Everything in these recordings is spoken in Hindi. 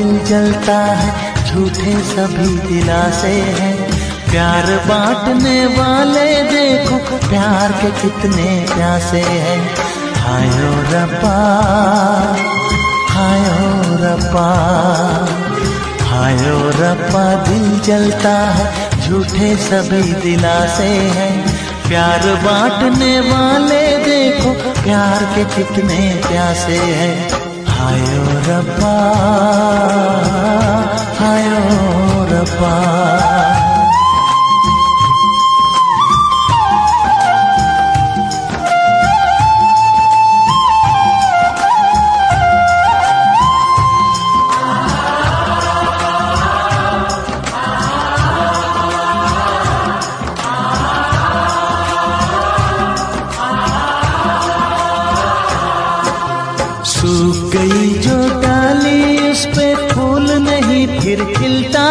दिल जलता है, झूठे सभी दिलासे हैं। प्यार बांटने वाले देखो, प्यार के कितने प्यासे हैं। हायो रब्बा, हायो रब्बा, हायो रब्बा। दिल जलता है, झूठे सभी दिलासे हैं। प्यार बांटने वाले देखो, प्यार के कितने प्यासे हैं। हायो रब्बा, हायो रब्बा। सूख गई जो डाली, उस पे फूल नहीं फिर खिलता।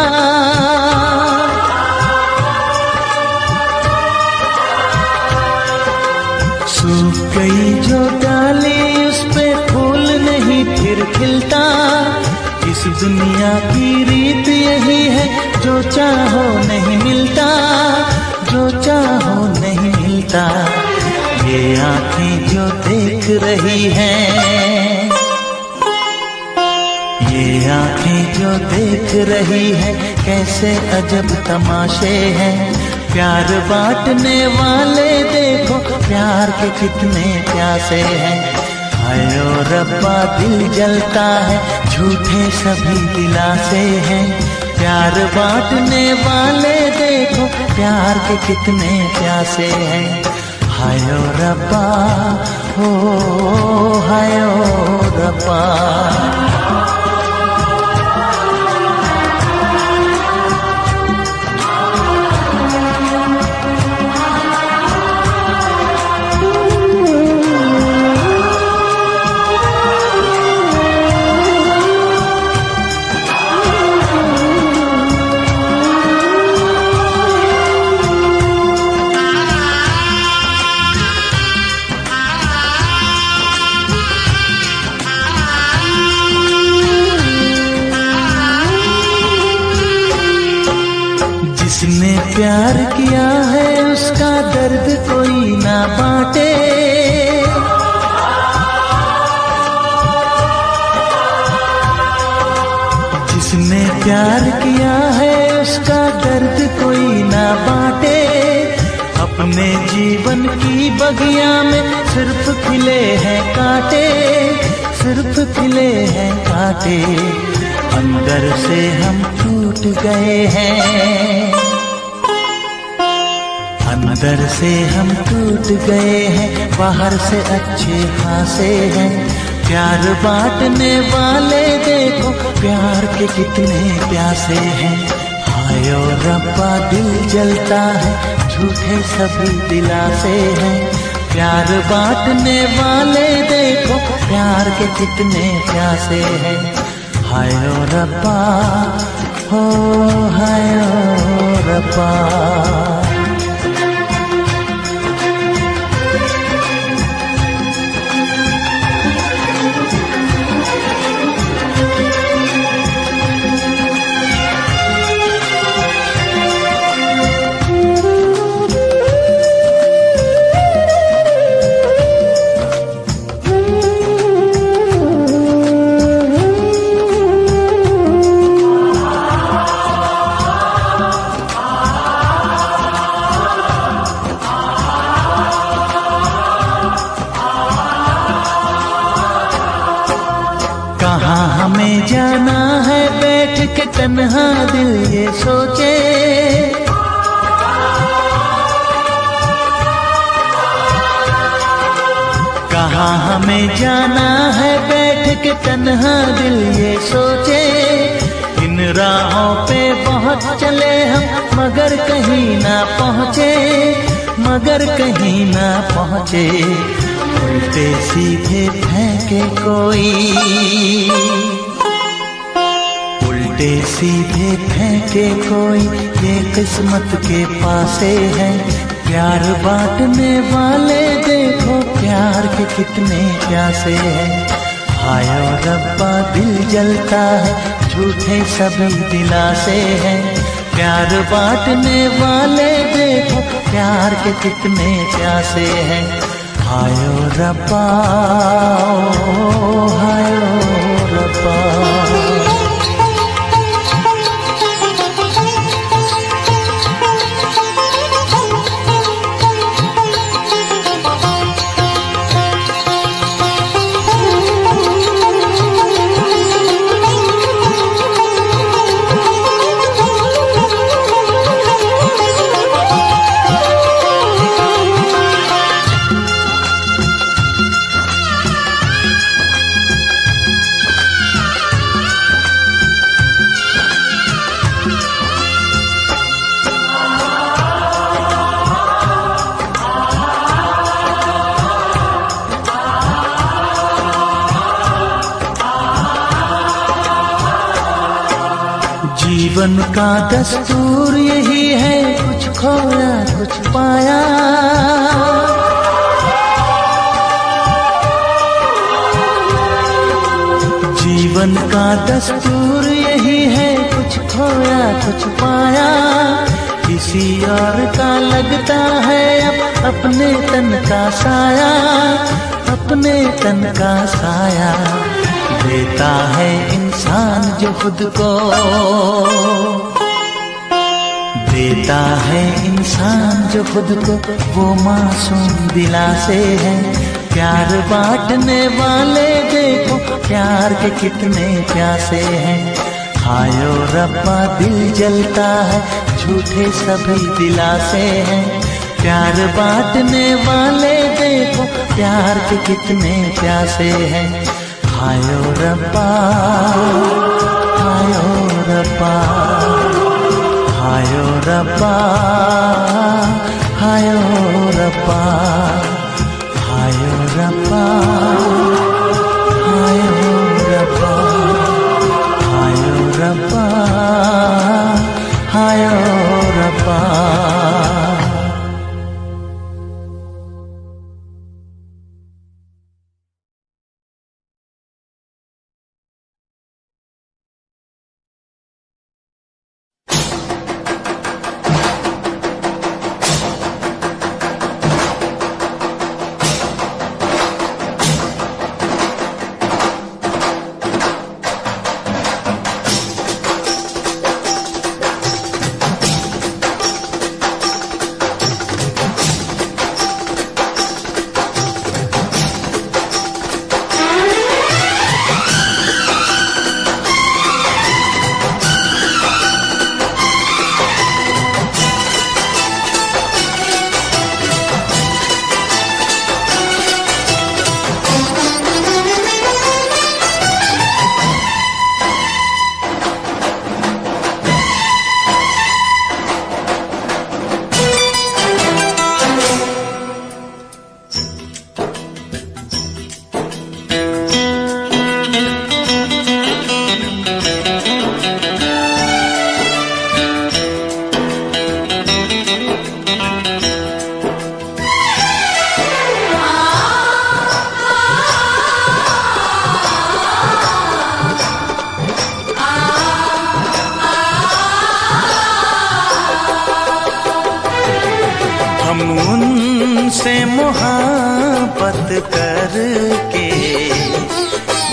सूख गई जो डाली, उस पे फूल नहीं फिर खिलता। इस दुनिया की रीत यही है, जो चाहो नहीं मिलता, जो चाहो नहीं मिलता। ये आँखें जो देख रही हैं, ये आँखें जो देख रही है, कैसे अजब तमाशे हैं। प्यार बांटने वाले देखो, प्यार के कितने प्यासे हैं। हायो रब्बा, दिल जलता है, झूठे सभी दिलासे हैं। प्यार बांटने वाले देखो, प्यार के कितने प्यासे हैं। हायो रब्बा, हो हायो रब्बा। जिसने प्यार किया है, उसका दर्द कोई ना बांटे। जिसने प्यार किया है, उसका दर्द कोई ना बांटे। अपने जीवन की बगिया में सिर्फ खिले हैं कांटे, सिर्फ खिले हैं कांटे। अंदर से हम टूट गए हैं, अंदर से हम टूट गए हैं। बाहर से अच्छे खासे हैं। प्यार बांटने वाले देखो, प्यार के कितने प्यासे हैं। हायो रब्बा, दिल जलता है, झूठे सभी दिलासे हैं। प्यार बांटने वाले देखो, प्यार के कितने प्यासे हैं। हायो रब्बा, हो हायो रब्बा। कहाँ हमें जाना है, बैठ के तन्हा दिल ये सोचे। कहाँ हमें जाना है, बैठ के तन्हा दिल ये सोचे। इन राहों पे बहुत चले हम, मगर कहीं ना पहुँचे, मगर कहीं ना पहुँचे। उल्टे सीधे फेंके कोई, उल्टे सीधे फेंके कोई, ये किस्मत के पासे है। प्यार बांटने वाले देखो, प्यार के कितने प्यासे हैं। हायो रब्बा, दिल जलता है, झूठे सभी दिलासे हैं। प्यार बांटने वाले देखो प्यार के कितने प्यासे हैं। हायो रब्बा ओ हायो रब्बा। जीवन का दस्तूर यही है, कुछ खोया कुछ पाया। जीवन का दस्तूर यही है, कुछ खोया कुछ पाया। किसी और का लगता है अब अपने तन का साया, अपने तन का साया। देता है इंसान जो खुद को, देता है इंसान जो खुद को, वो मासूम दिलासे हैं। प्यार बांटने वाले देखो प्यार के कितने प्यासे हैं। हायो रब्बा दिल जलता है, झूठे सभी दिलासे हैं। प्यार बांटने वाले देखो प्यार के कितने प्यासे हैं। हायो रब्बा हायो रब्बा हायो रब्बा हायो रब्बा हायो रब्बा हायो रब्बा हायो रब्बा हायो रब्बा। उनसे मोहब्बत करके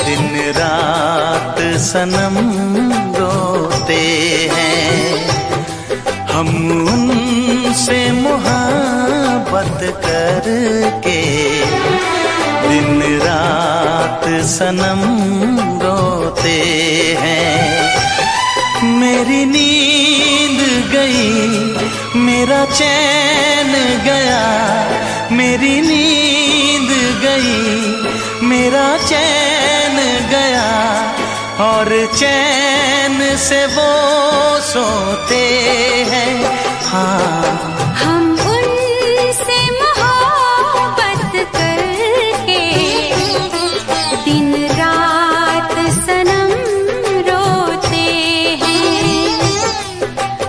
दिन रात सनम रोते हैं। हम उनसे मोहब्बत करके दिन रात सनम रोते हैं। मेरी नींद गई मेरा चैन गया, मेरी नींद गई मेरा चैन गया, और चैन से वो सोते हैं। हाँ हम उनसे मोहब्बत करके दिन रात सनम रोते हैं।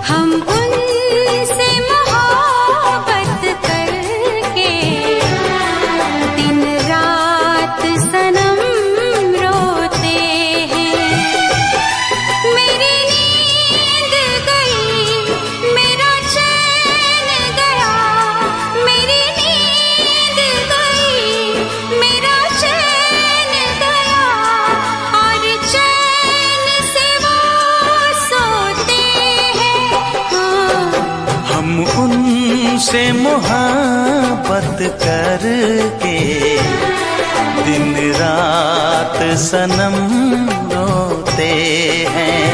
हम उनसे मोहब्बत करके दिन रात सनम रोते हैं। तुमसे मोहब्बत करके दिन रात सनम रोते हैं।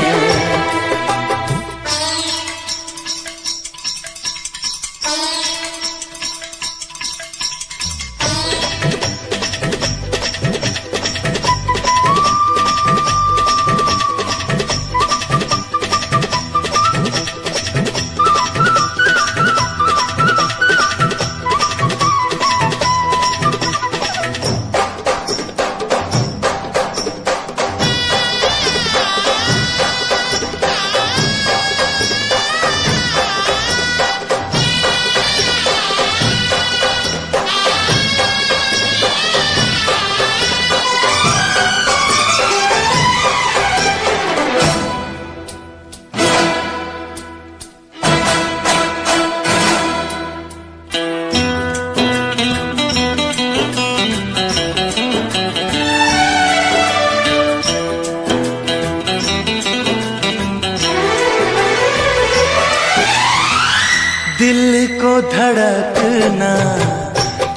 दिल को धड़कना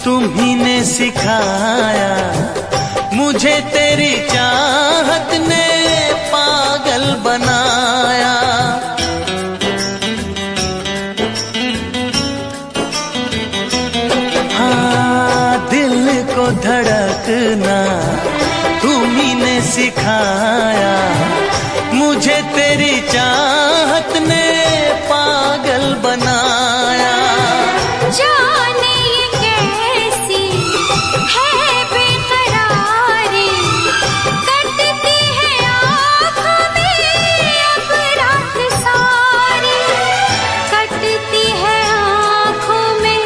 तुम्ही ने सिखाया, मुझे तेरी चाहत ने पागल बनाया। हाँ, दिल को धड़कना तुम्ही ने सिखाया, मुझे तेरी चाहत ने पागल बनाया। जाने ये कैसी है बेकरारी, कटती है आँखों में अब रात सारी, कटती है आँखों में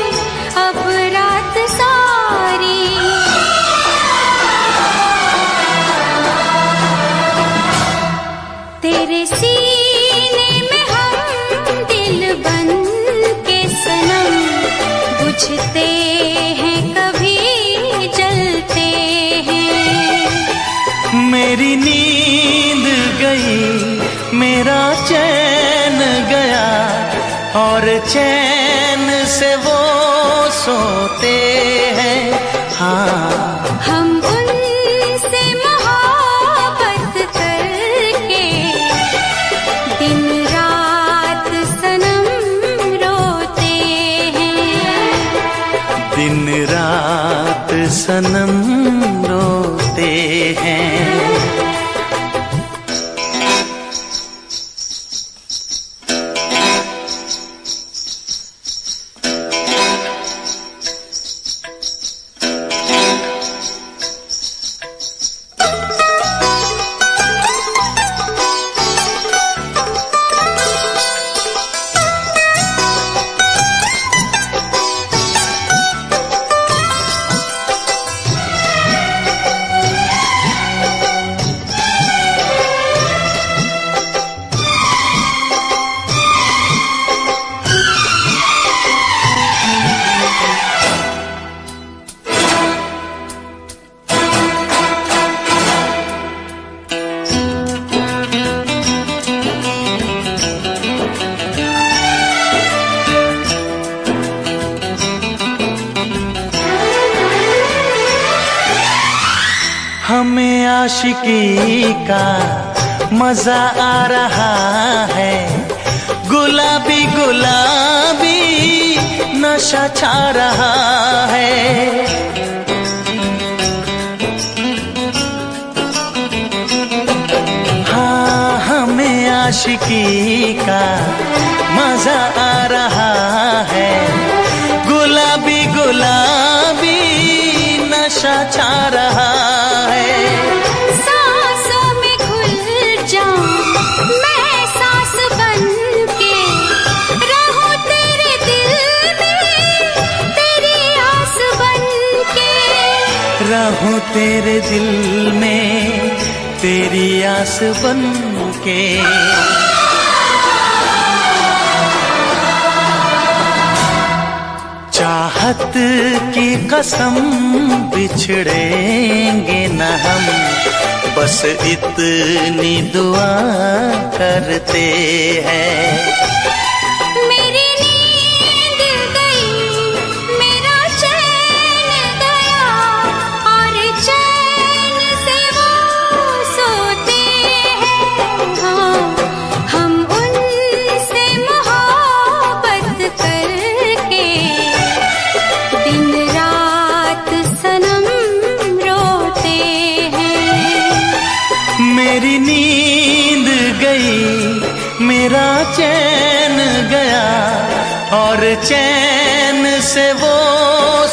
अब रात सारी। तेरे सीने में हम दिल बन के सनम, बुझते हैं कभी जलते हैं। मेरी नींद गई, मेरा चैन गया, और चैन से वो सोते हैं। हाँ, हम उनसे मोहब्बत करके दिन रात सनम रोते हैं। दिन रात सनम रोते हैं। हमें आशिकी का मजा आ रहा है, गुलाबी गुलाबी नशा छा रहा है। हाँ, हमें आशिकी का मजा आ रहा है, गुलाबी गुलाबी नशा छा रहा है। सांसों में घुल जाऊं मैं सांस बन के, रहूं तेरे दिल में तेरी आस बन के। रहूं तेरे दिल में तेरी आस बन के। चाहत की कसम बिछड़ेंगे न हम, बस इतनी दुआ करते हैं। मेरी नींद गई, मेरा चैन गया और चैन से वो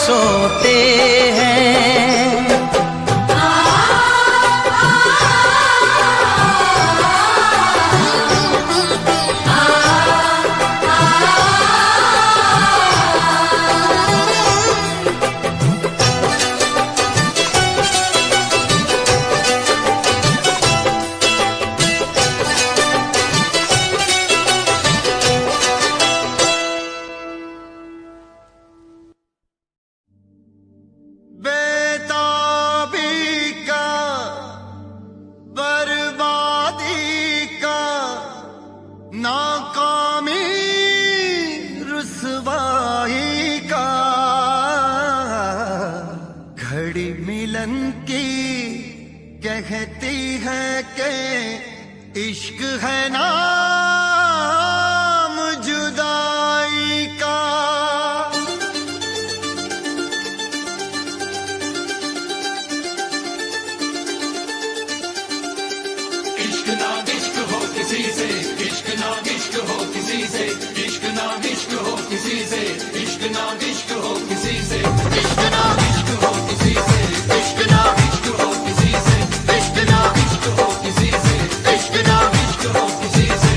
सोते हैं। कहती है कि इश्क है नाम जुदाई का। इश्क ना इश्क हो किसी से, इश्क ना इश्क हो किसी से, इश्क ना इश्क हो किसी से, इश्क ना इश्क हो किसी से, इश्क ना इश्क हो किसी से, इश्क ना इश्क हो किसी से, इश्क ना इश्क हो किसी से, इश्क ना इश्क हो किसी से।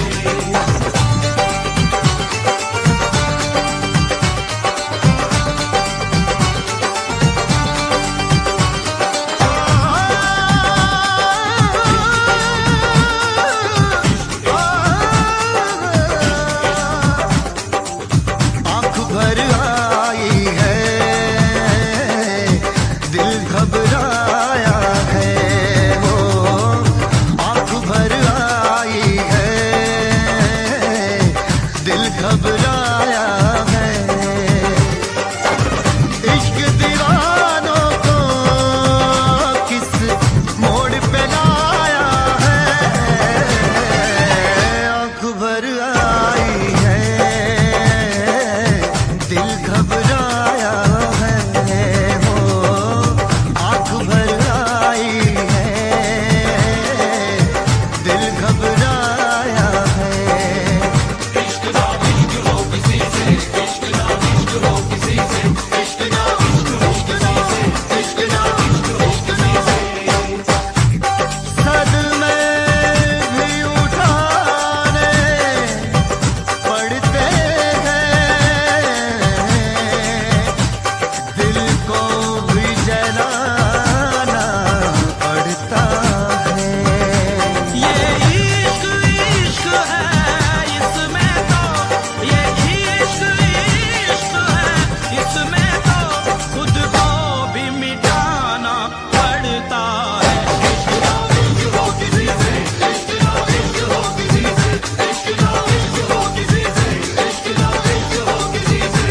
आँख भर आई है, दिल घबराया है, वो आँख भर आई है, दिल घबराया है। इश्क दीवानों को किस मोड़ पे लाया है, आँख भर आई है, दिल घबराया है, वो आँख भर आई है, दिल घबराया है। इश्क ना इश्क हो किसी से, इश्क ना इश्क हो किसी से, इश्क ना इश्क हो किसी से, इश्क ना इश्क हो किसी से। सदमे भी उठाने पड़ते हैं, दिल को भी जलाना पड़ता है। ये इश्क इश्क है इसमें तो, ये इश्क इश्क है इसमें तो, खुद को भी मिटाना पड़ता है। इश्क ना इश्क हो किसी से, इश्क ना इश्क हो किसी से, इश्क ना इश्क हो किसी से, इश्क ना इश्क हो किसी से।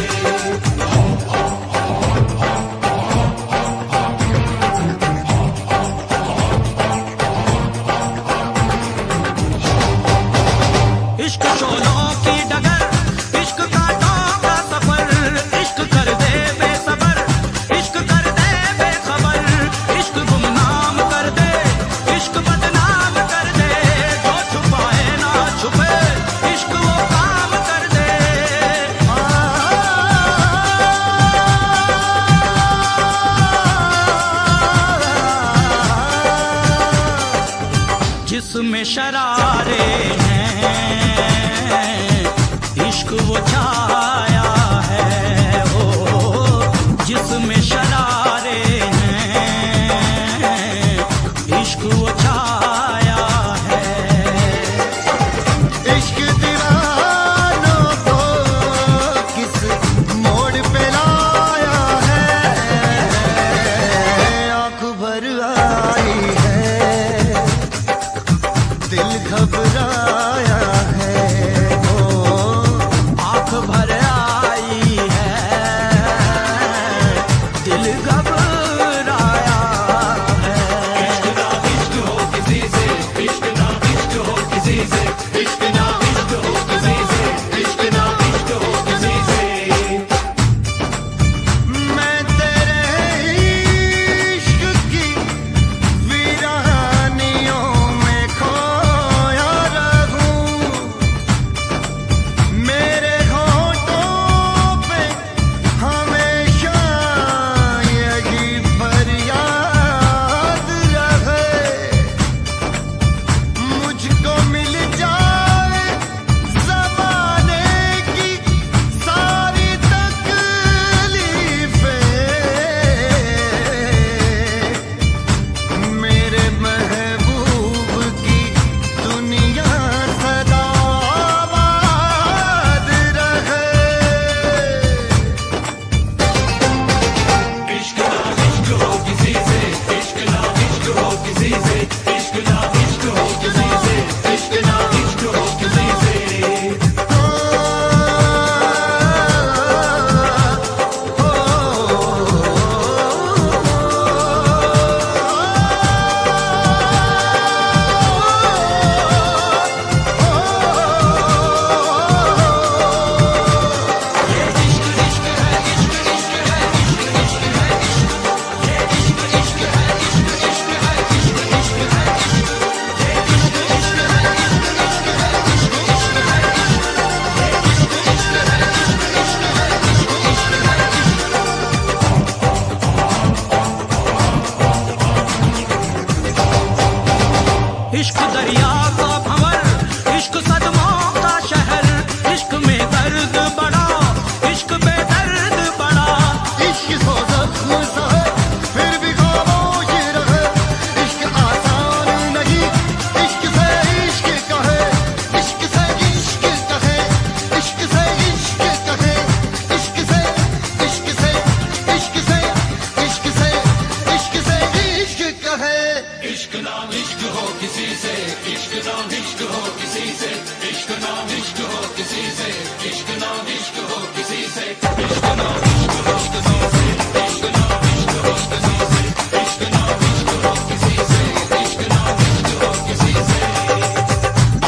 इश्क शोलों की डगर, इश्क कांटों का सफर, इश्क कर दे बेसबर, इश्क कर दे बेखबर, इश्क गुमनाम कर दे, इश्क बदनाम कर दे, जो छुपाए ना छुपे, इश्क वो काम कर दे। जिसमें शरारे हैं, इश्क वो छाया है, ओ जिसमें शरारे हैं, इश्क वो छाया है। इश्क दीवानों को किस मोड़ पे लाया है, आँख भर आई है, दिल घबराया है, वो आँख भर आई है, दिल घबराया है। इश्क ना इश्क हो किसी से, इश्क ना इश्क हो किसी से, इश्क ना इश्क हो किसी से, इश्क ना इश्क हो किसी से। मैं तेरे इश्क की वीरानियों में खोया रहूं,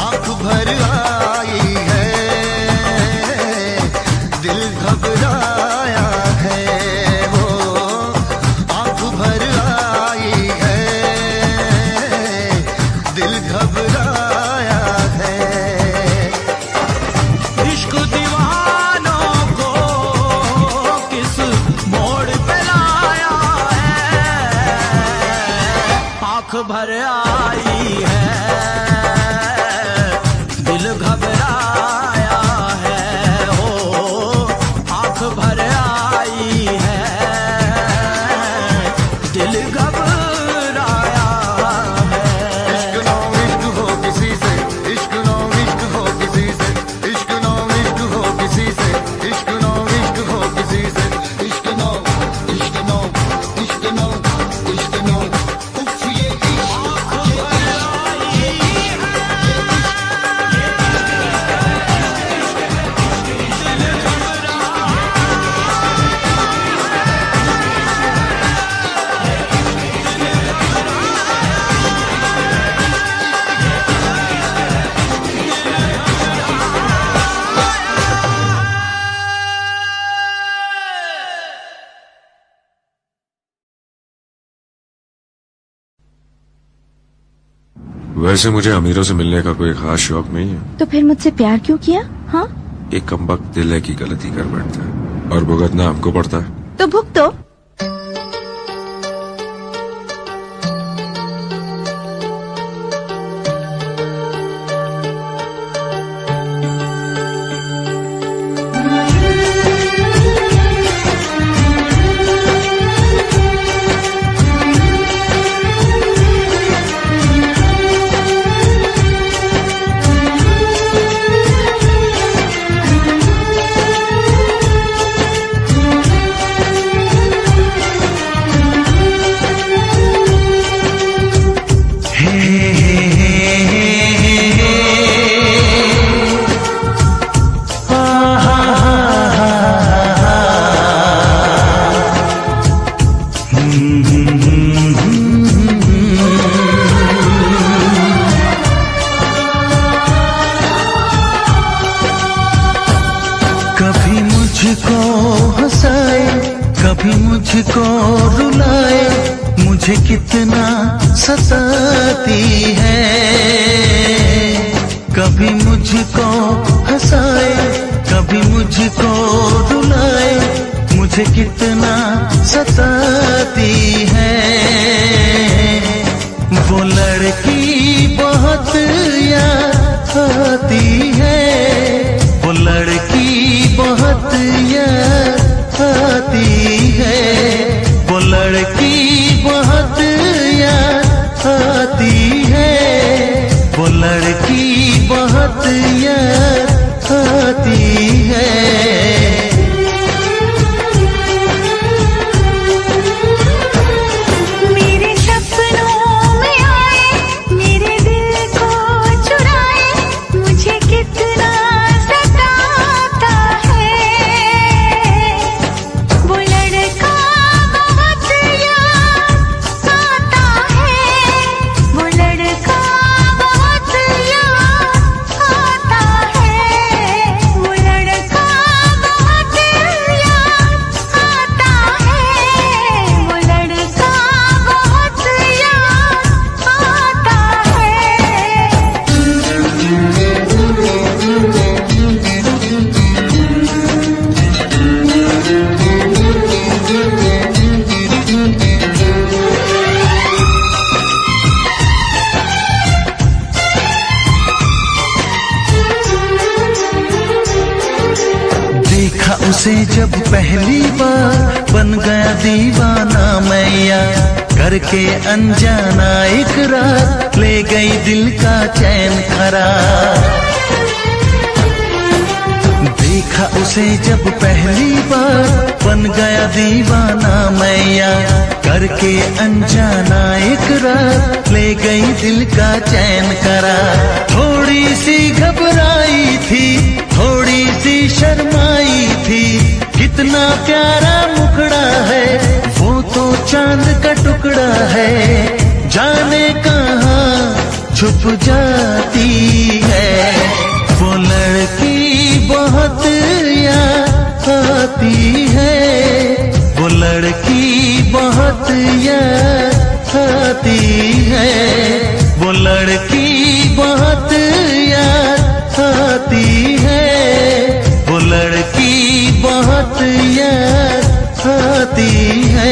आंख भर आई है, दिल घबराया है वो। आंख भर आई है, दिल घबराया है। इश्क दीवानों को किस मोड़ पे लाया है, आंख भर आई है, दिल घबराया है हो। आंख भर आई है, दिल घबराया है। इश्क नो इश्क हो किसी से, इश्क नो इश्क हो किसी से, इश्क नो इश्क हो किसी से, इश्क नो इश्क हो किसी से, इश्क नो इश्क नो इश्क नो इश्क नो। उफ ये वैसे मुझे अमीरों से मिलने का कोई खास शौक नहीं है। तो फिर मुझसे प्यार क्यों किया? हाँ, एक कमबख्त दिल है की गलती कर बैठता है और भुगतना हमको पड़ता है। तो भुगतो। कभी मुझको हंसाए, कभी मुझको रुलाए, मुझे कितना सताती है। कभी मुझको हंसाए, कभी मुझको रुलाए, मुझे कितना सताती है। वो लड़की बहुत याद आती है, वो लड़की बहुत याद आती है, वो लड़की बहुत याद आती है, वो लड़की बहुत याद आती है। मेरे सपनों में आए, मेरे दिल को चुराए, मुझे कितना सताता है। वो लड़का बहुत याद आता है, वो लड़का बहुत याद आता है, वो लड़का बहुत याद आता है, वो लड़का बहुत याद आता देखा उसे जब पहली बार, बन गया दीवाना मैया। करके अनजाना इकरार, ले गई दिल का चैन करार। देखा उसे जब पहली बार, बन गया दीवाना मैया। करके अनजाना इकरार, ले गई दिल का चैन करार। थोड़ी सी घबराई याद आती है, वो लड़की बहुत याद आती है, वो लड़की बहुत याद आती है।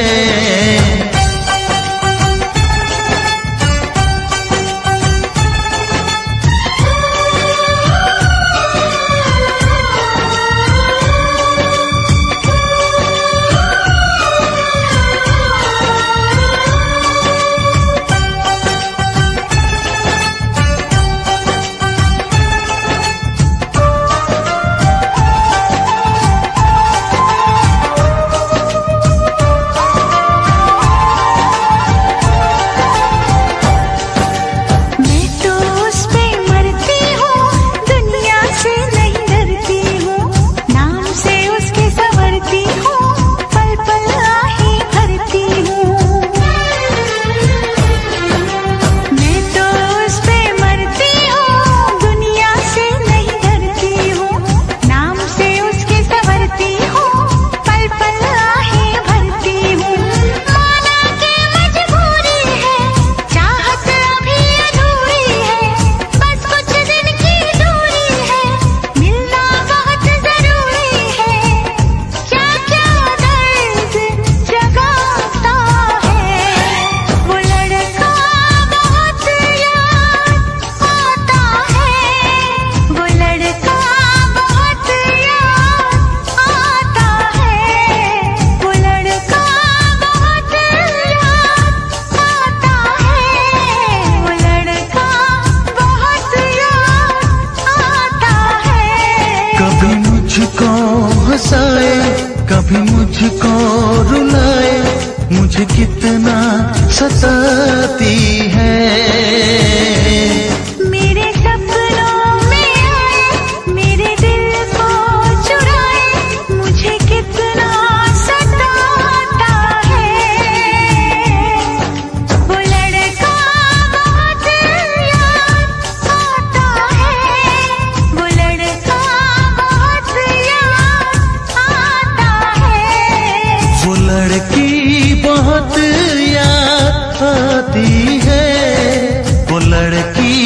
कभी मुझको रुलाए, मुझे कितना सताती है। मेरे सपनों में आए, मेरे दिल को चुराए, मुझे कितना सताता है। वो लड़का बहुत याद आता है, वो लड़का बहुत याद आता है। वो लड़की बहुत याद आती है, वो लड़की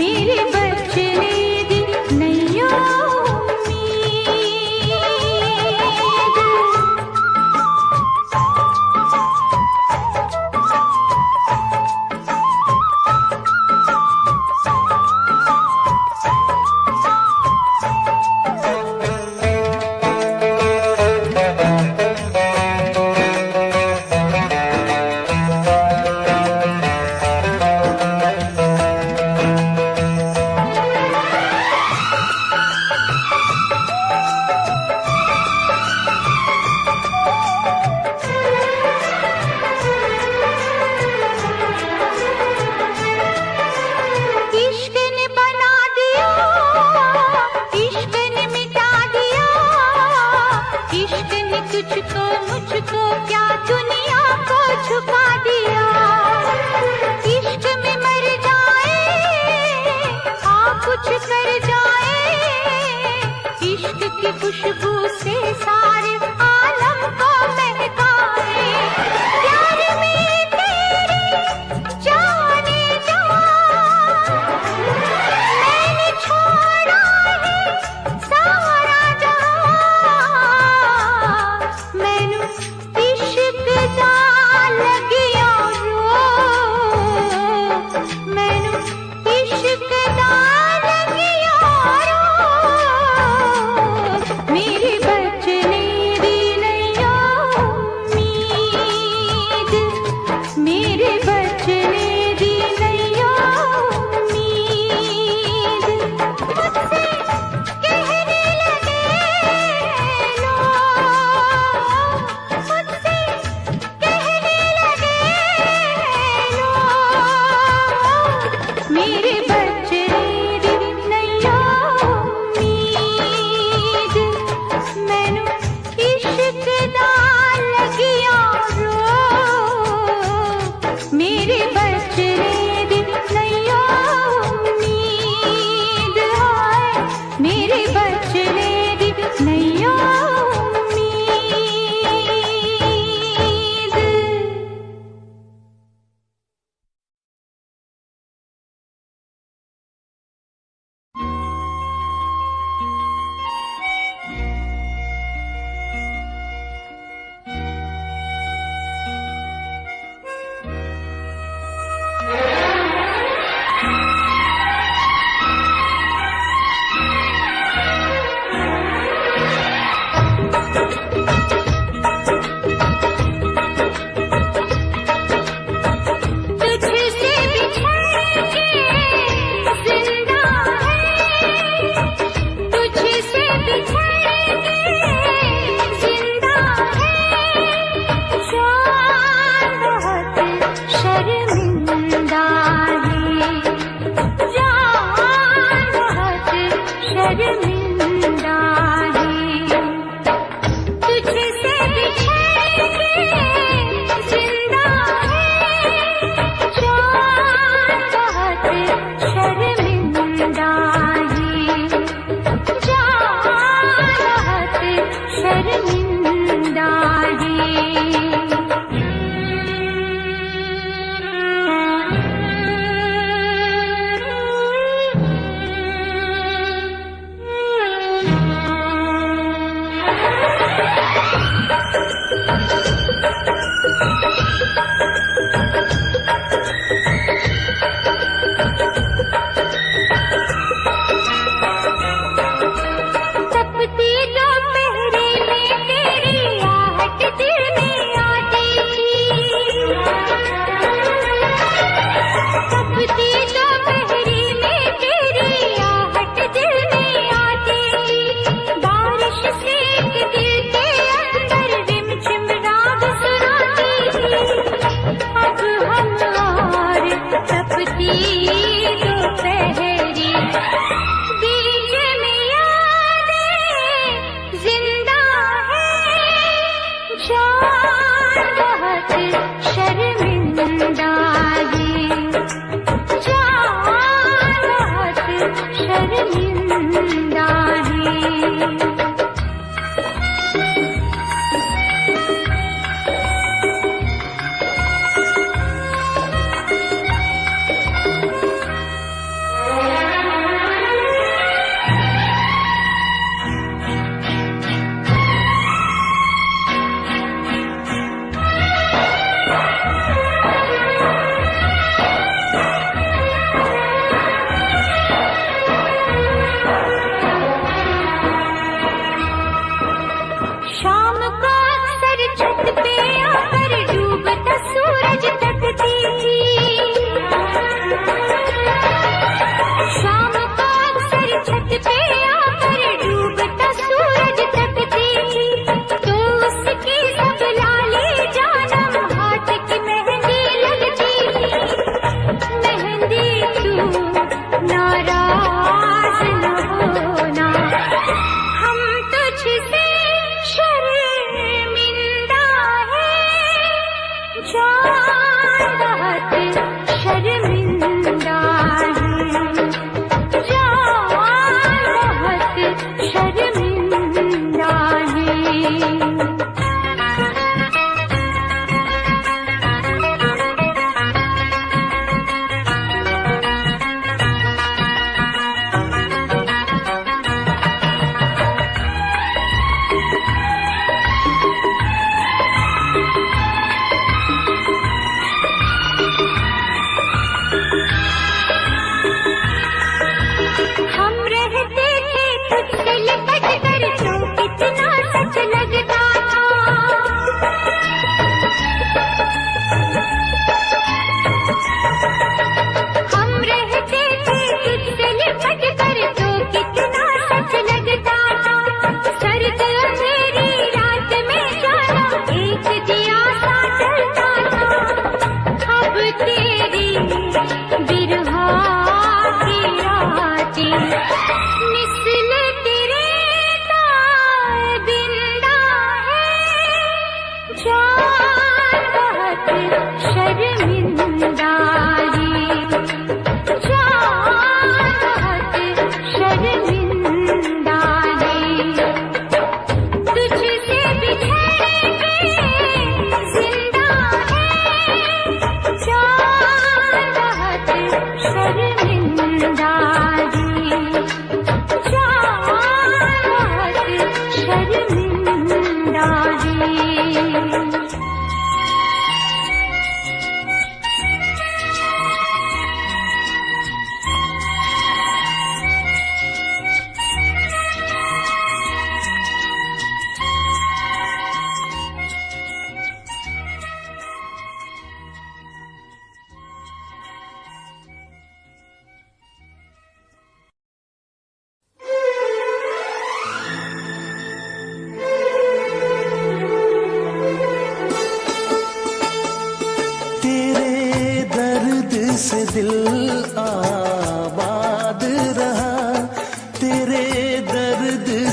मेरे बचने दी नैया तुझको मुझको क्या दुनिया को झुका दिया। इश्क में मर जाए आ कुछ कर जाए, इश्क की खुशबू से सारे आलम को महकाए। प्यार में तेरे जाने जा मैंने छोड़ा है सारा जहां, मैनू इश्क दा लगिया रो, मैनू इश्क दा लगिया रो। मेरे बचने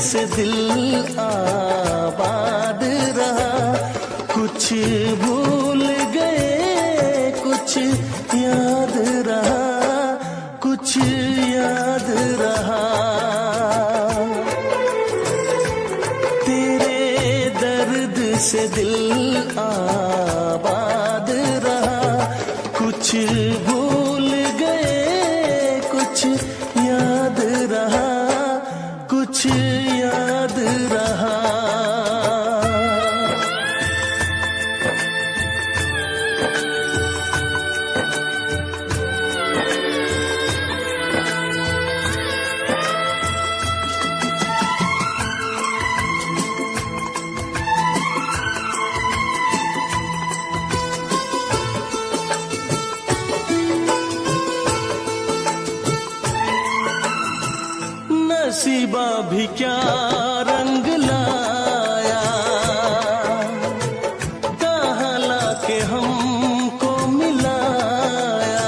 से दिल आबाद रहा, कुछ भूल गए कुछ याद रहा, कुछ याद रहा। तेरे दर्द से दिल आबाद रहा, कुछ भूल गए कुछ याद रहा, कुछ याद रहा। नसीबा भी क्या रंग लाया, कहाँ लाके हमको मिलाया।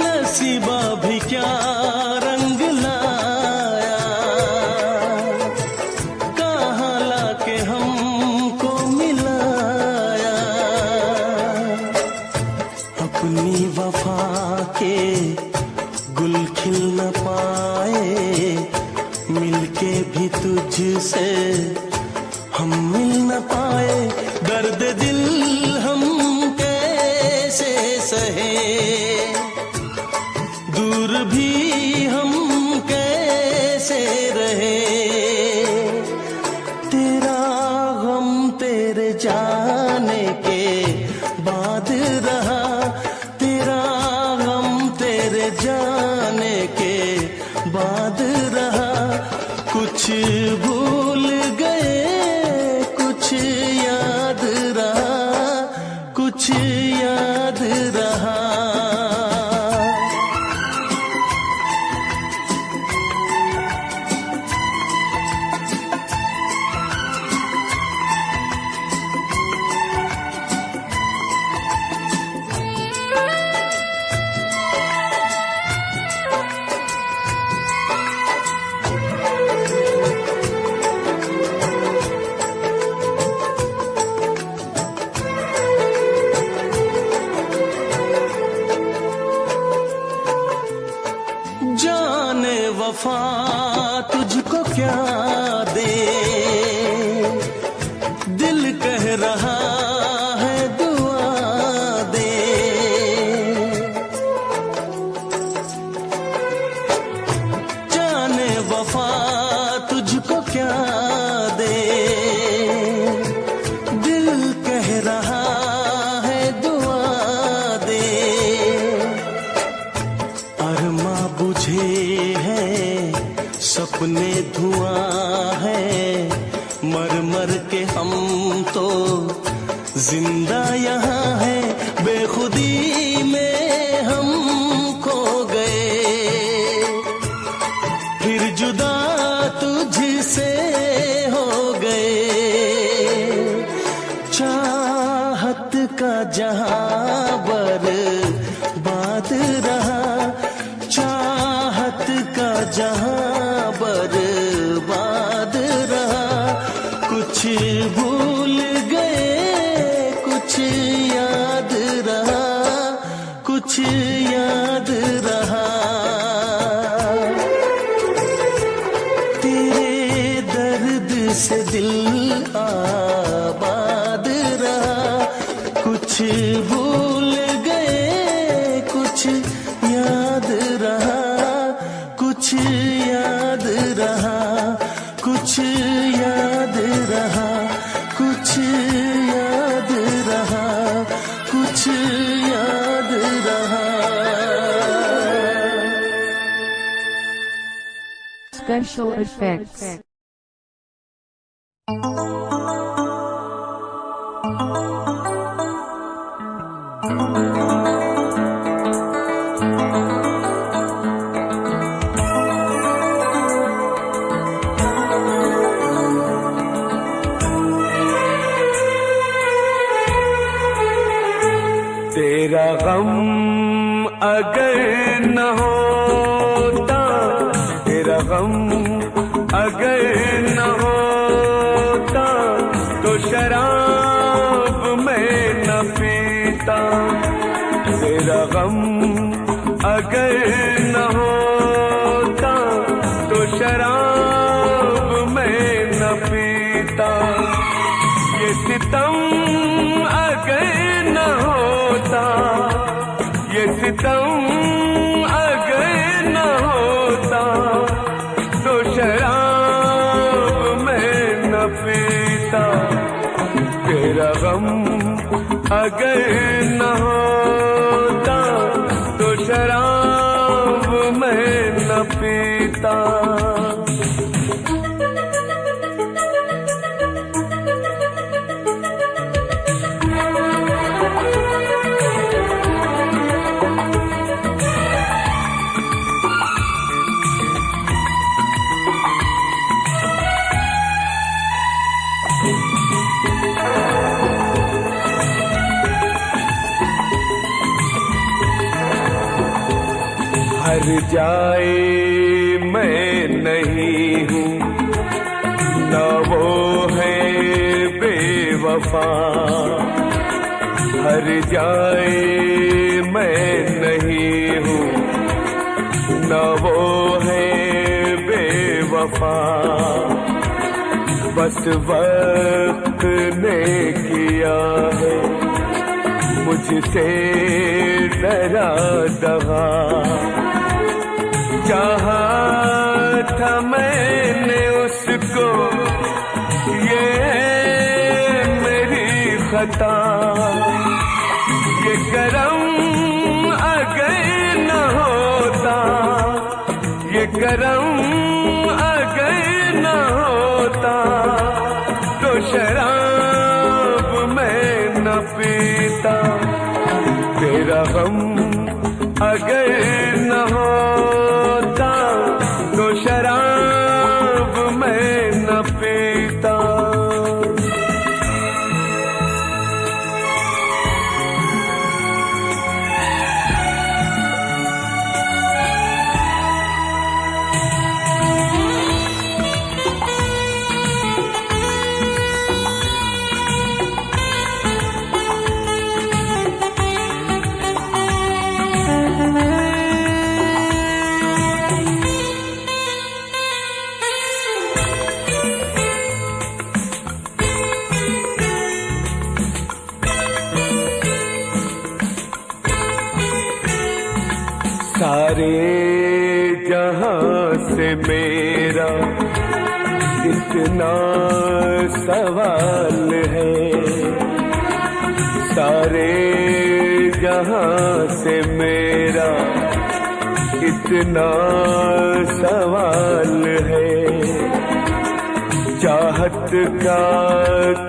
नसीबा भी क्या रंग लाया, कहाँ लाके हमको मिलाया। अपनी वफा के गुल खिल न पाए, मिलके भी तुझसे हम मिल न पाए। दर्द दिल हम कैसे सहे, दूर भी हम कैसे रहे। तेरा गम तेरे जाने के बाद रहा, तेरा गम तेरे जाने के बाद रहा। कुछ भूल गए कुछ याद रहा, कुछ याद रहा। जाने वफा तुझको क्या दे, दिल कह रहा है दुआ दे। जाने वफा तुझको क्या दे, दिल कह रहा है दुआ दे। अरमा बुझे हैं सपने धुआं है, मर मर के हम तो जिंदा यहाँ है। बेखुदी में हम खो गए, फिर जुदा तुझसे हो गए। चाहत का जहां बर्बाद रहा, चाहत का जहां बर्बाद रहा। कुछ भूल गए कुछ याद रहा, कुछ याद रहा। तेरे दर्द से दिल आबाद रहा, कुछ भूल गए कुछ याद रहा, कुछ याद रहा, कुछ याद रहा, कुछ याद रहा, कुछ याद रहा। Special effects. तेरा गम अगर न होता, तेरा गम अगर न होता, तो शराब मैं न पीता। तेरा गम अगर न होता, तो शराब मैं न पीता। ये सितम अगर न होता, ये सितम अगर न होता, तो शराब मैं न पीता। तेरा गम अगर न होता, तो शराब मैं न पीता। हर जाए मैं नहीं हूँ, न वो है बेवफा। हर जाए मैं नहीं हूँ, न वो है बेवफा। बस वक्त ने किया है मुझसे डरा दगा। चाहा था मैंने उसको, ये मेरी खता। ये करम अगर न होता, ये करम अगर न होता, तो शराब मैं न पीता। तेरा गम अगर न होता, तो शराब मैं न पीता। सारे जहां से मेरा इतना सवाल है। सारे जहां से मेरा इतना सवाल है। चाहत का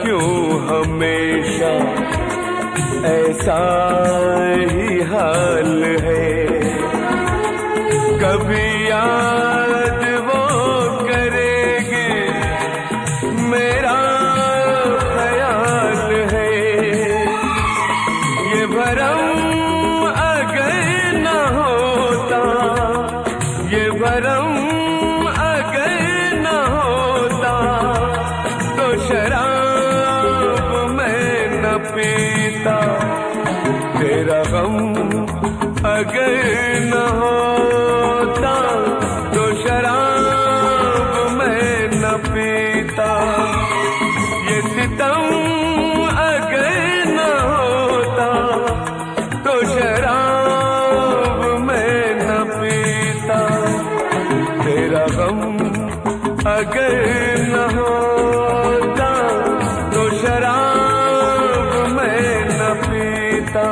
क्यों हमेशा ऐसा ही हाल है। कभी याद वो करेंगे मेरा ख्याल है। ये भरम अगर न होता, ये भरम अगर न होता, तो शराब मैं न पीता। तेरा गम अगर न होता, तो शराब मैं न पीता। ये सितम अगर न होता, तो शराब मैं न पीता। तेरा गम अगर न होता, तो शराब मैं न पीता।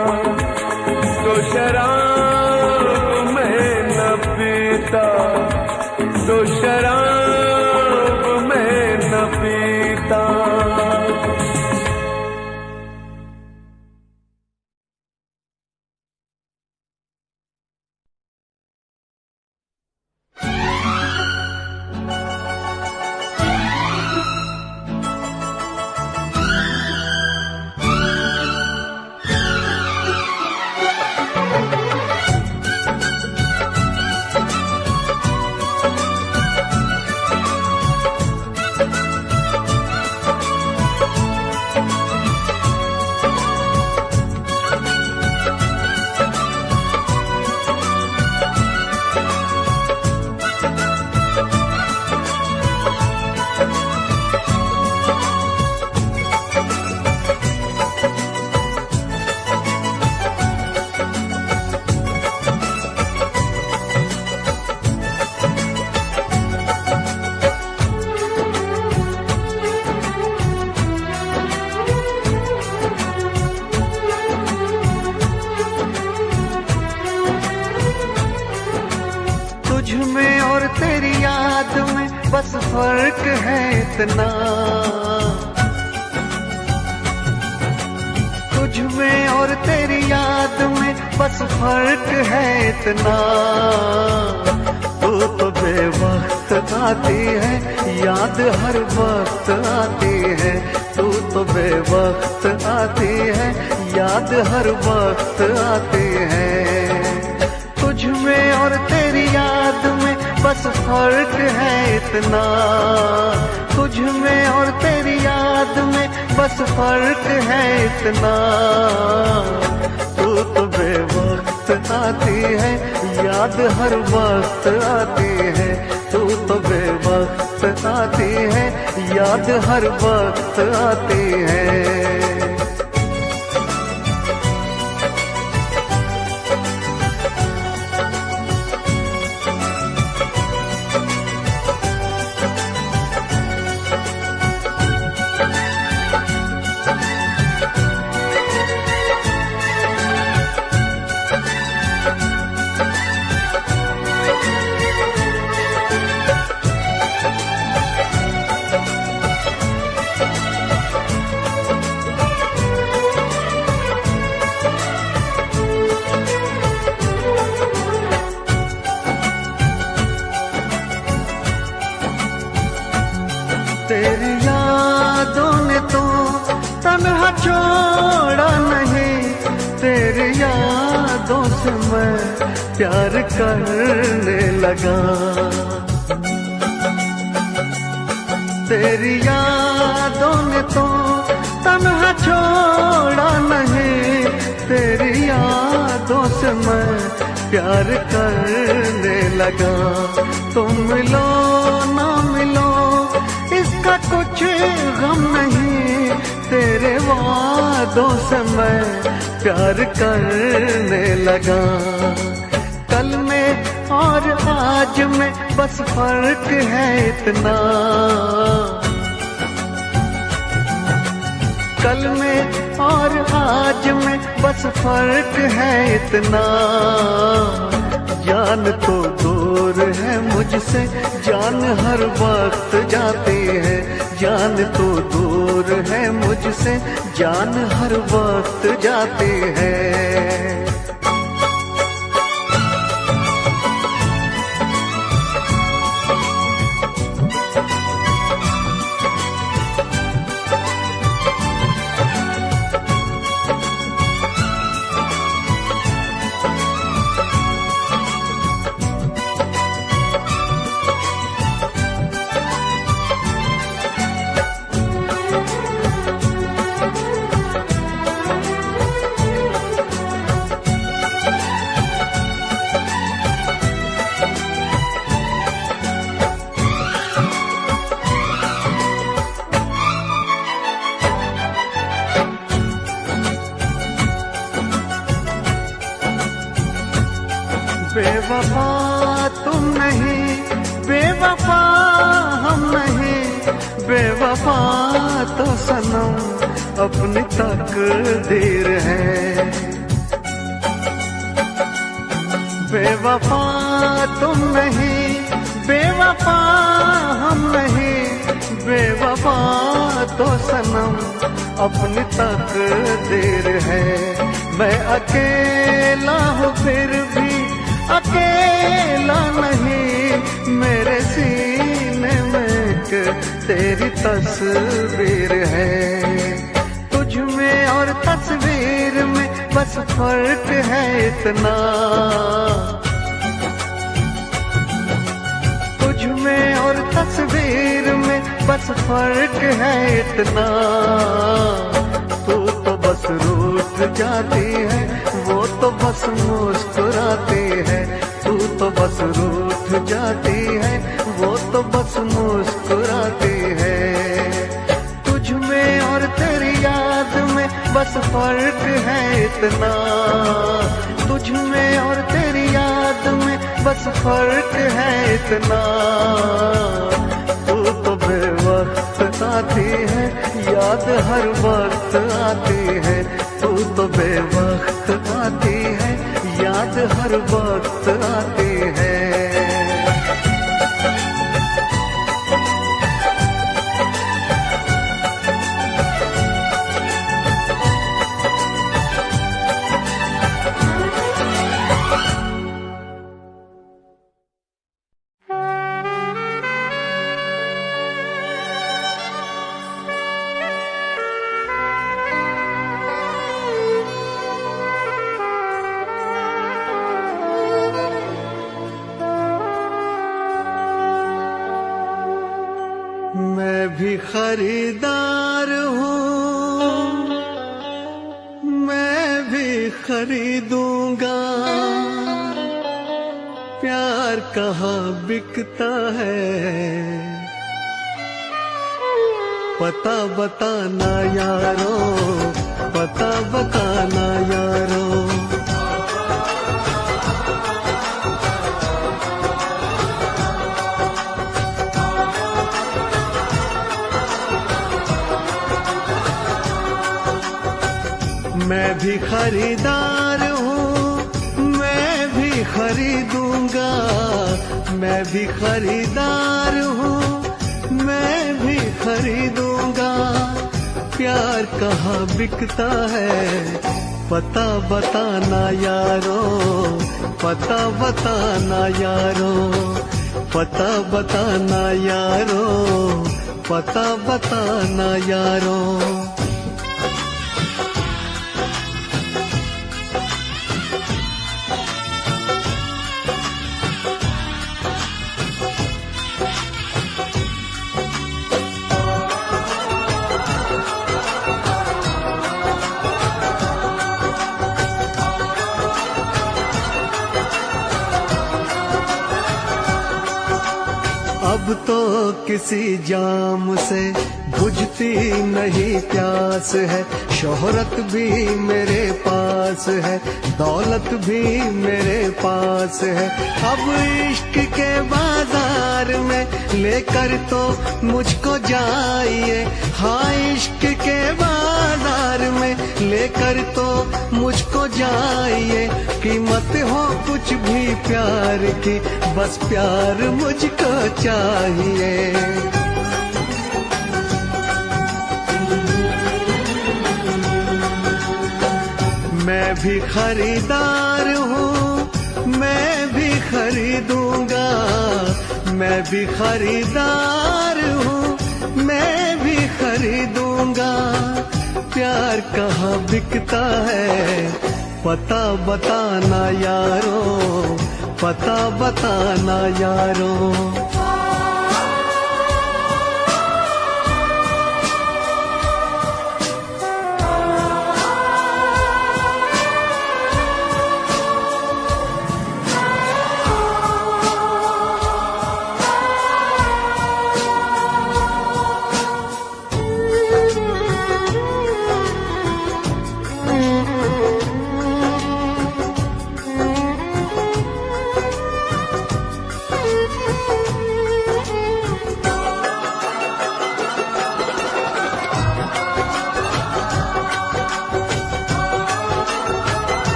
तो शराब मैं न पीता, तो शराब मैं न पीता। बस फर्क है इतना, तुझ में और तेरी याद में बस फर्क है इतना। तू तो बेवक्त आती है, याद हर वक्त आती है। तू तो बेवक्त आती है, याद हर वक्त आती है। तुझ में और तेरी याद में बस फर्क है इतना, तुझ में और तेरी याद में बस फर्क है इतना। तू तो बेवक्त आती है, याद हर वक्त आती है। तू तो बेवक्त आती है, याद हर वक्त आती है। तेरी यादों ने तो तन्हा छोड़ा नहीं, तेरी यादों से मैं प्यार करने लगा। तेरी यादों ने तो तन्हा छोड़ा नहीं, तेरी यादों से मैं प्यार करने लगा। तुम मिलो ना मिलो इसका कुछ गम नहीं, तेरे वादों से मैं प्यार करने लगा। कल में और आज में बस फर्क है इतना, कल में और आज में बस फर्क है इतना। जान तो दूर है मुझसे, जान हर वक्त जाती है। जान तो दूर है मुझसे, जान हर वक्त जाती है। बेवफा तुम नहीं, बेवफा हम नहीं, बेवफा तो सनम अपनी तकदीर है। बेवफा तुम नहीं, बेवफा हम नहीं, बेवफा तो सनम अपनी तकदीर है। मैं अकेला हूँ फिर भी अकेला नहीं, मेरे सीने में एक तेरी तस्वीर है। तुझ में और तस्वीर में बस फर्क है इतना, तुझ में और तस्वीर में बस फर्क है इतना। तू तो बस रूठ जाती है, वो तो बस मुस्कुराती है। तू तो बस रूठ जाती है, वो तो बस मुस्कुराती है। तुझ में और तेरी याद में बस फर्क है इतना, तुझ में और तेरी याद में बस फर्क है इतना। तू तो बेवक्त आती है, याद हर वक्त आती है। तू तो बेवक्त आती है, याद हर वक्त आती है। भी खरीदार हूँ, मैं भी खरीदूंगा। प्यार कहाँ बिकता है, पता बताना यारो, पता बताना यारो। मैं भी खरीदार हूँ, मैं भी खरीदूंगा। मैं भी खरीदार हूँ, मैं भी खरीदूंगा। प्यार कहाँ बिकता है, पता बताना यारो, पता बताना यारो, पता बताना यारो, पता बताना यारो। अब तो किसी जाम से बुझती नहीं प्यास है। शोहरत भी मेरे पास है, दौलत भी मेरे पास है। अब इश्क के बाजार में लेकर तो मुझको जाइए। हाँ, इश्क के बाजार में लेकर तो मुझको जाइए। कीमत हो कुछ भी प्यार की, बस प्यार मुझको चाहिए। मैं भी खरीदार हूँ, मैं भी खरीदूंगा। मैं भी खरीदार हूँ, मैं भी खरीदूंगा। प्यार कहाँ बिकता है, पता बताना यारो, पता बताना यारो।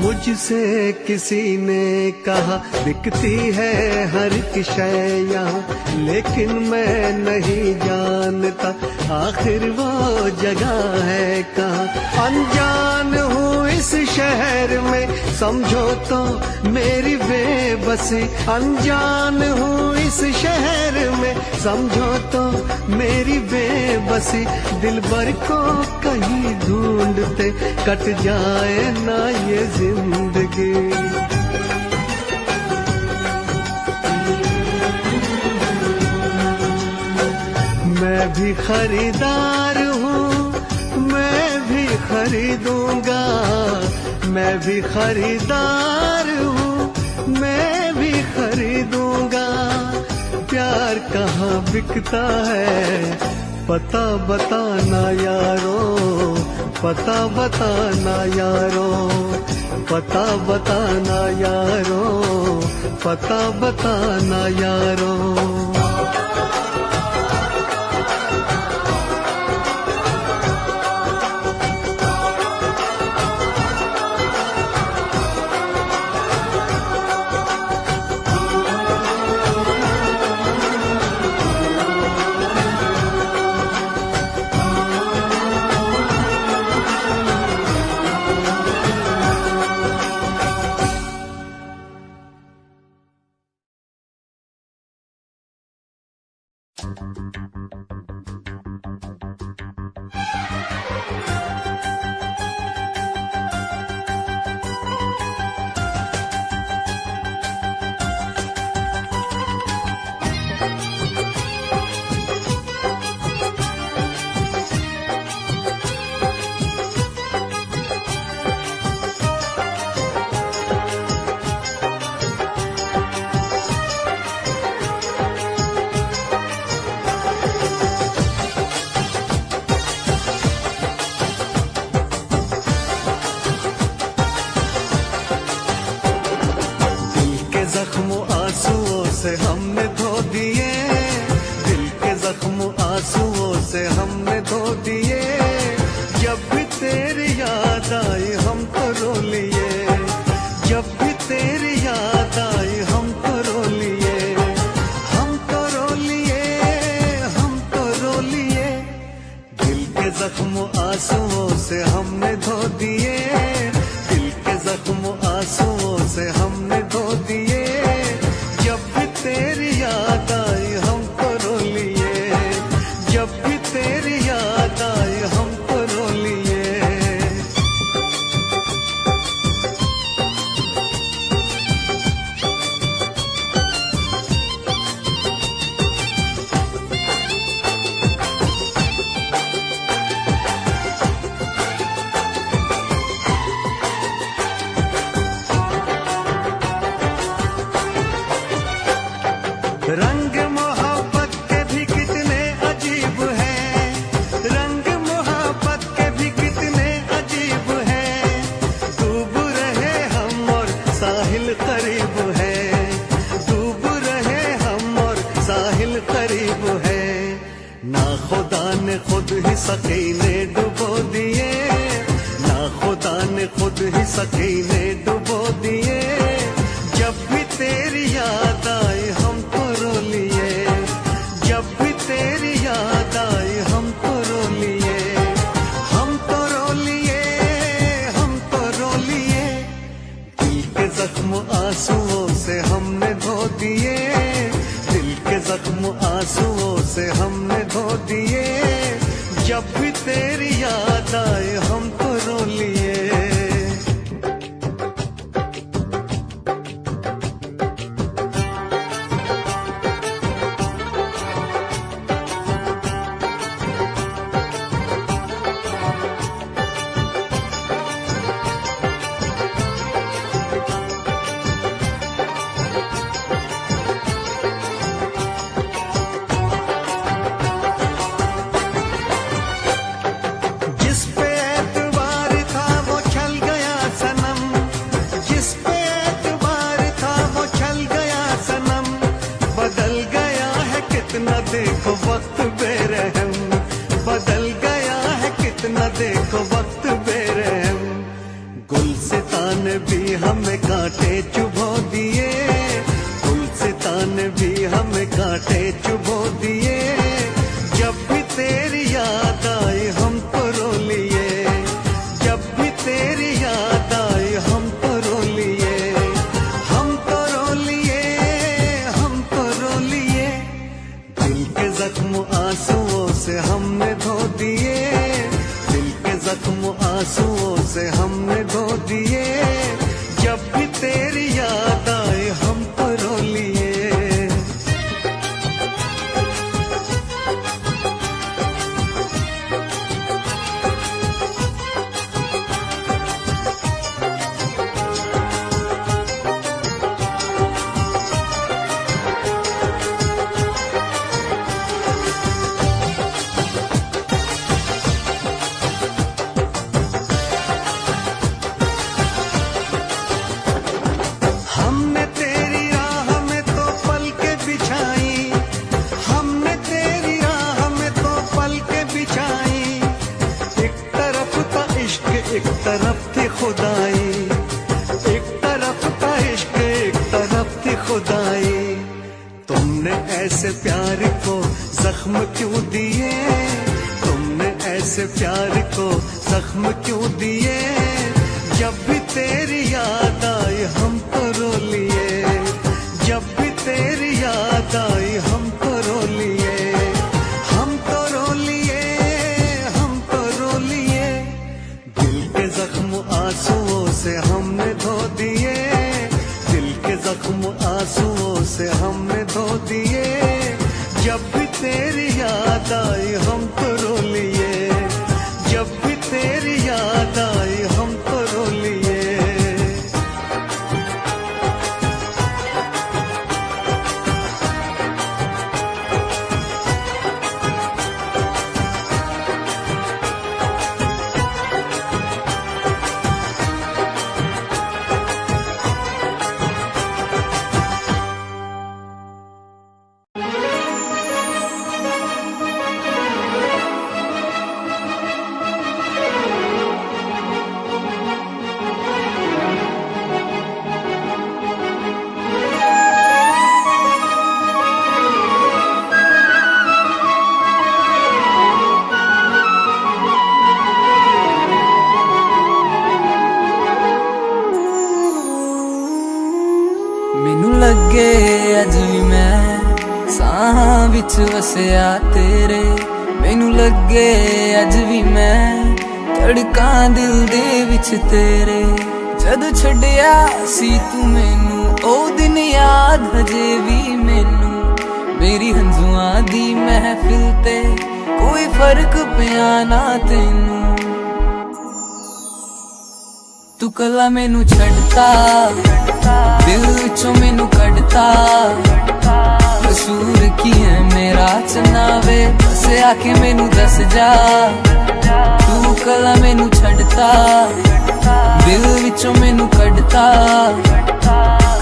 मुझसे किसी ने कहा बिकती है हर एक शय यहाँ, लेकिन मैं नहीं जानता आखिर वो जगह है कहाँ। अनजान हूँ इस शहर में, समझो तो मेरी बेबसी। अनजान हूँ इस शहर में, समझो तो मेरी बेबसी। दिलबर को कहीं ढूंढते कट जाए ना ये जिंदगी। मैं भी खरीदार हूँ, मैं भी खरीदूंगा। मैं भी खरीदार हूँ, मैं भी खरीदूंगा। प्यार कहाँ बिकता है, पता बताना यारो, पता बताना यारो, पता बताना यारो, पता बताना यारो। से हमने धो दिए, दिल के जख्म आंसुओं से हमने धो दिए। जब भी तेरी याद आई हमको रो लिए, जब भी तेरी याद आई हमको रो लिए। रंग मोहब्बत के भी कितने अजीब हैं, रंग मोहब्बत के भी कितने अजीब हैं। डूब रहे हम और साहिल करीब है, डूब रहे हम और साहिल करीब है। ना खुदा ने खुद ही सकीने डुबो दिए, ना खुदा ने खुद ही सकीने डुबो दिए। जब भी तेरी याद आई हमको रो लिए, जब भी तेरी याद आई हमको रो लिए। हम तो रो लिए, हम तो रो लिए। दिल के जख्म आंसुओं से हमने धो दिए, दिल के जख्म आंसुओं से हमने धो दिए। जब भी तेरी याद आई हमको रो लिए। जिस पे एतबार था वो छल गया सनम, जिस पे एतबार था वो छल गया सनम। बदल गया है कितना देखो वक्त बेरहम, बदल गया है कितना देखो वक्त बेरहम। गुलसितान भी हमें कांटे चुभो दिए, गुलसितान भी हमें कांटे चुभो दिए। जब भी तेरी याद आई हमको रो लिए, जब भी तेरी याद आई हमको रो लिए। हम तो रो लिए, हम तो रो लिए। दिल के जख्म आंसुओं से हमने धो दिए, दिल के जख्म आंसुओं से हमने धो दिए। जब भी तेरी याद आई हमको रो लिए। हमने तेरी राह में तो पलकें बिछाई, हमने तेरी राह में तो पलकें बिछाई। एक तरफ था इश्क एक तरफ थी खुदाई, एक तरफ था इश्क एक तरफ थी खुदाई। तुमने ऐसे प्यार को जख्म क्यों दिए, तुमने ऐसे प्यार को जख्म क्यों दिए। जब भी तेरी याद आई हमको रो लिए, जब भी तेरी याद आई हमको रो लिए। हम तो रो लिए, हम तो रो लिए। दिल के जख्म आंसुओं से हमने धो दिए, दिल के जख्म आंसुओं से हमने धो दिए। जब भी तेरी याद आई हमको रो लिए, जब भी तेरी याद आई हमको रो लिए। अज भी मैं साहां विच वसिया तेरे मैनू लगे अज भी मैं धड़कां दिल दे विच तेरे जद छड्डिया सी तू मैनू ओ दिन याद हजे भी मैनू मेरी हंजुआं दी महफिल ते कोई फर्क पिया ना तैनू तू कला मैनू छड़ता दिल विचों मैनू कढ़ता कसूर की है मेरा चनावे बस आके मैनू दस जा तू कला मैनू छड़ता दिल विचों मैनू कढ़ता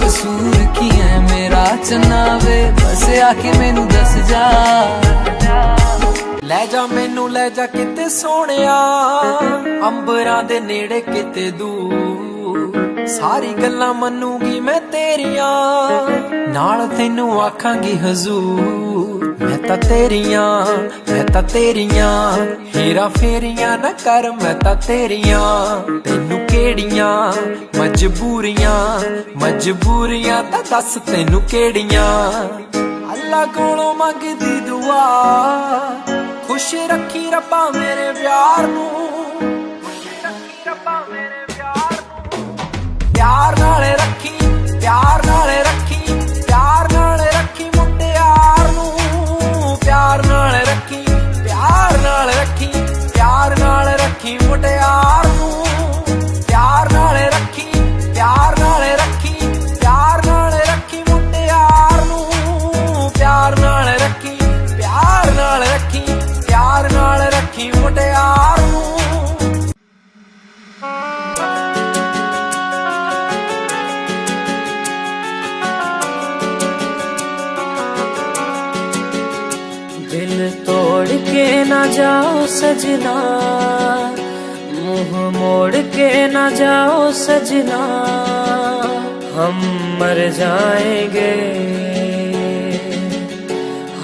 कसूर की है मेरा चनावे बस आके मैनू दस जा ले जा मैनू ले जा किते सोहणिया अंबरां दे नेड़े किते दूर सारी गल्लां मनूंगी मैं तेरियां नाल तैनू आखांगी हजूर मैं तां तेरियां हेरा फेरियां ना कर मैं तां तेरियां तैनू केड़ियां मजबूरियां तां दस तैनू केड़ियां अल्लाह कोलों मंगदी दुआ खुश रखी रब्बा मेरे प्यार नू प्यार नाले रखी प्यार नाले रखी प्यार नाले रखी मुटियार नू प्यार नाले रखी प्यार नाले रखी प्यार नाले रखी मुटियार नू प्यार नाले रखी प्यार नाले रखी प्यार नाले रखी मुटियार नू प्यार नाले रखी प्यार नाले रखी प्यार नाले रखी मुटियार नू दिल तोड़ के ना जाओ सजना मुंह मोड़ के ना जाओ सजना हम मर जाएंगे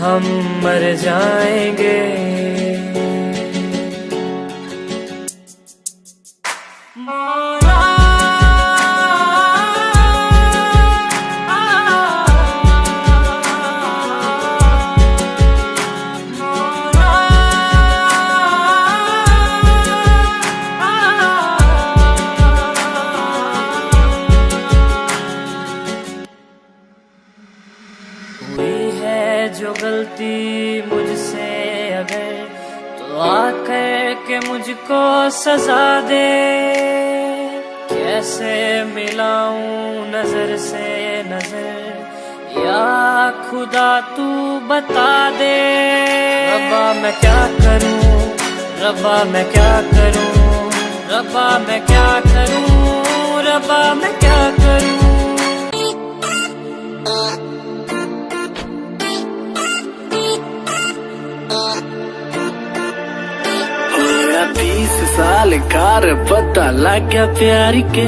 हम मर जाएंगे जो गलती मुझसे अगर तो आकर के मुझको सजा दे कैसे मिलाऊं नजर से नजर या खुदा तू बता दे रब्बा मैं क्या करूं रब्बा मैं क्या करूं रब्बा मैं क्या करूं रब्बा मैं क्या करूं 20 साल कार पता लग गया प्यार के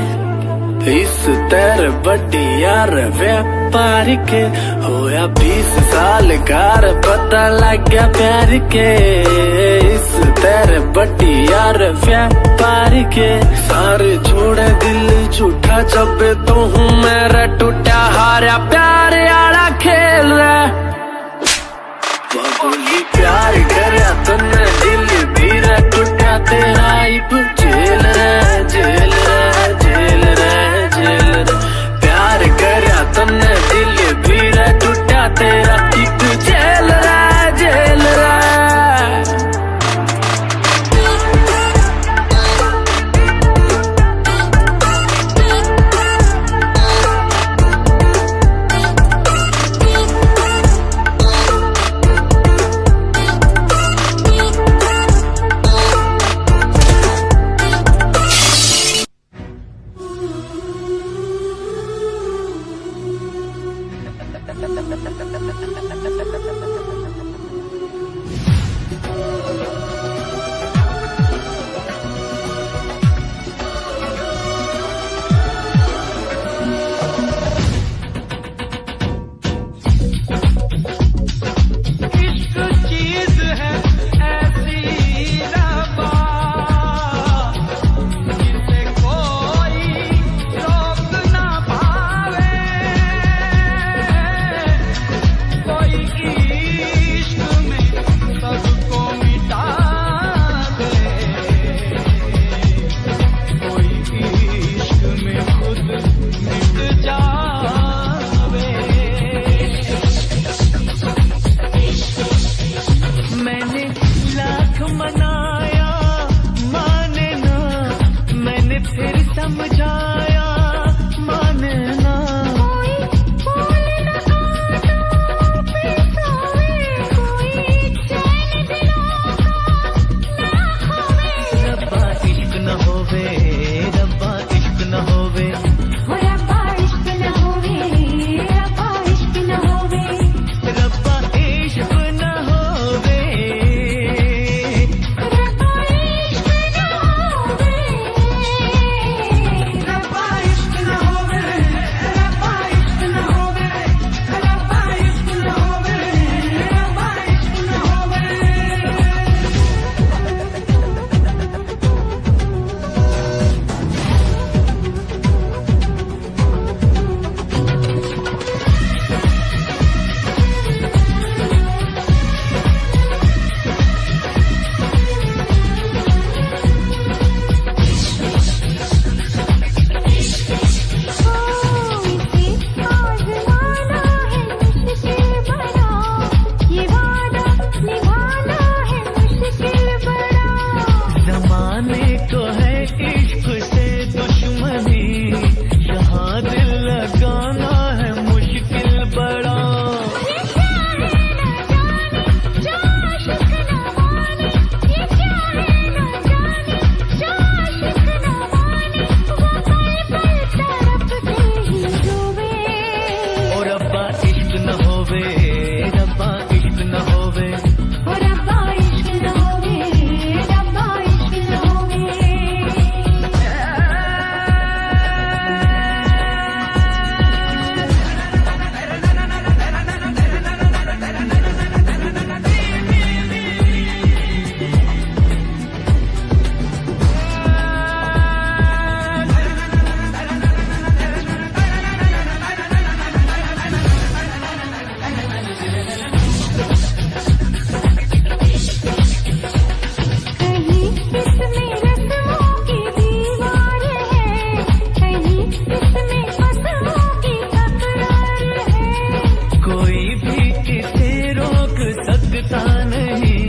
इस तेरे बड्डी यार व्यापार के होया 20 साल कार पता लग गया प्यार के इस तेरे बड्डी यार व्यापार के सारे छोड़े दिल झूठा जब तो हूँ मेरा टूटा हारा प्यार आला खेल रहा बाबूली प्यार करया तन्ने दिल धीरे टूटा तेरा इब जेल रे जेल रे जेल रे जेल रे प्यार करया तन्ने दिल धीरे टूटा तेरा इब जेल रे जेल रे समझाया माने ना, कोई बोल न काटो फिर सोए, कोई चैन दिलों का ना खोए। रब्बा इश्क न होवे, रब्बा इश्क न होवे, हो रब्बा इश्क न होवे, रब्बा इश्क न होवे, रब्बा इश्क न होवे, रब्बा इश्क न होवे, रब्बा इश्क न होवे, रब्बा इश्क न होवे, रब्बा इश्क न होवे, रब्बा इश्क न होवे। इसे आज़माना है मुश्किल बड़ा, ये वादा निभाना है मुश्किल बड़ा। जमाने को है इश्क से दुश्मनी, यहाँ दिल लगाना है मुश्किल बड़ा। ये क्या है न जाने जो आशिक न माने, ये क्या है न जाने जो आशिक न माने, वो पल पल तड़पते ही रोवे। ओ रब्बा इश्क न होवे, रब्बा इश्क न होवे, ओ रब्बा इश्क न होवे, रब्बा इश्क न होवे। कहीं इसमें रस्मों की दीवार है, कहीं इसमें फसलों की तकरार है। कोई भी इसे रोक सकता नहीं,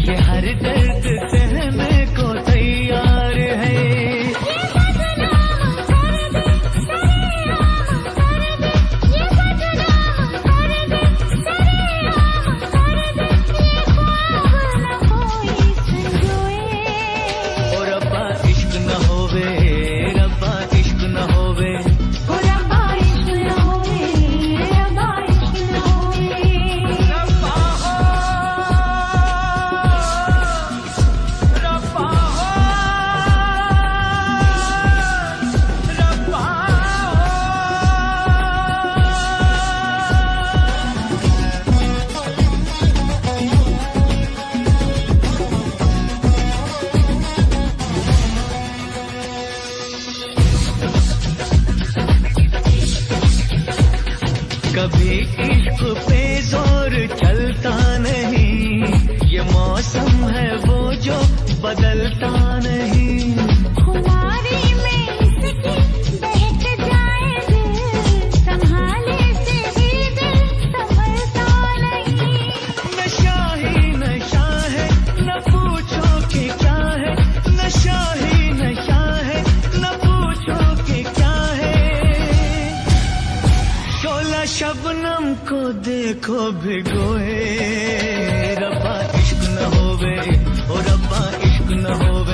ये हर दर्द सहने को तैयार है। ये बदनाम कर दे, सरेआम कर दे, ये बदनाम कर दे, सरेआम कर दे, ये ख्वाब न कोई संजोए। ओ रब्बा इश्क न होवे, रब्बा इश्क न होवे, ओ रब्बा इश्क न होवे, रब्बा इश्क न होवे। रब्बा हो, रब्बा हो, रब्बा कभी इश्क पे जोर चलता नहीं, ये मौसम है वो जो बदलता नहीं। खुमारी में इसकी बहक जाए दिल, संभाले से भी दिल संभलता नहीं। नशा ही नशा है, न पूछो कि क्या है, नशा ही नशा है, न पूछो कि क्या है। शोला शबनम को देखो भिगोए, रब्बा इश्क न होवे, ओ रब्बा इश्क न होवे,